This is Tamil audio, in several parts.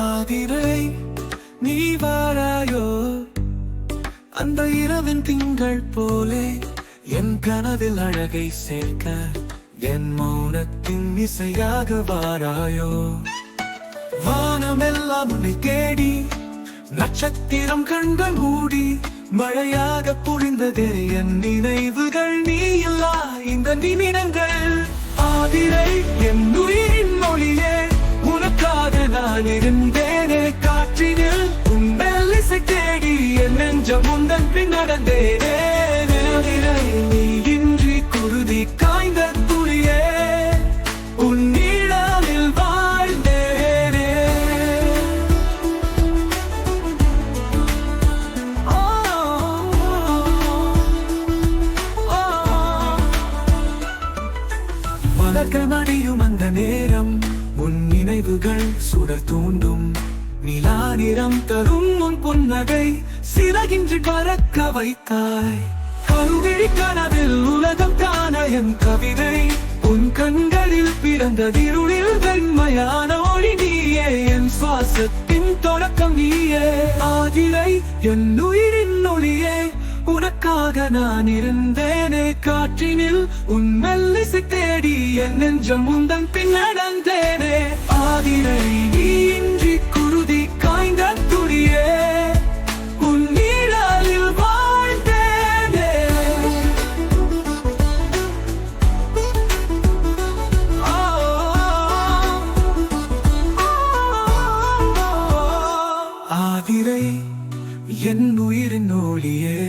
ஆதிரை நீ வாராயோ அந்த இரவின் திங்கள் போலே என் கனவில் அழகை சேர்க்க என் மௌனத்தின் இசையாக வாராயோ வானமெல்லாம் உன்னை தேடி நட்சத்திரம் கண்கள் மூடி மழையாக பொழிந்ததே என் நினைவுகள் நீ இல்லா இந்த நிமிடங்கள் ஆதிரை என் உயிரின் மொழியே உனக்காக நான் இருந்தேனே காற்றினில் உன் மெல்லிசை தேடி என் நெஞ்சம் உந்தன் பின் நடந்தேனே ஆதிரை நீ இன்றி குருதி காய்ந்த துளியே உன் நீழலில் வாழ்ந்தேனே வளர்க்க மடியும் அந்த நேரம் உன் நினைவுகள் சுடர் தூண்டும் நிலா நிறம் தரும் உன் புன்னகை சிறகின்றி பறக்க வைத்தாய் கருவிழி கனவில் உலகம் காண என் கவிதை உன் கண்களில் பிறந்ததிருளில் வெண்மையான ஒளி நீயே என் சுவாசத்தின் தொடக்கம் நீயே ஆதிரை என் உயிரின் ஒளியே உனக்காக நான் இருந்தேனே காற்றினில் உன் மெல்லிசை தேடி என் நெஞ்சம் உந்தன் பின் நடந்தேனே ஆதிரை நீ இன்றி குருதி காய்ந்த துளியே உன் நீழலில் வாழ்ந்தேனே ஆதிரை என் உயிரின் ஒளியே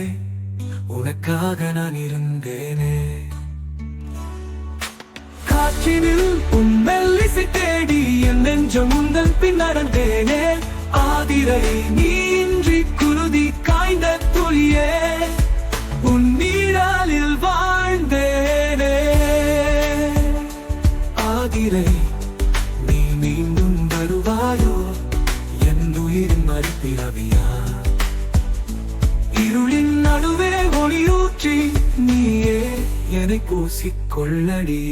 உனக்காக நான் இருந்தேனே காற்றினில் உன் மெல்லிசை தேடி என் நெஞ்சம் உந்தன் பின் நடந்தேனே ஆதிரை நீ இன்றி குருதி காய்ந்த துளியே உன் நீழலில் வாழ்ந்தேனே ஆதிரை நீ மீண்டும் வருவாயோ என் உயிரின் மறுபிறவியா இருளின் நடுவே ஒளியூற்றி நீயே என்னை பூசிக்கொள்ளடி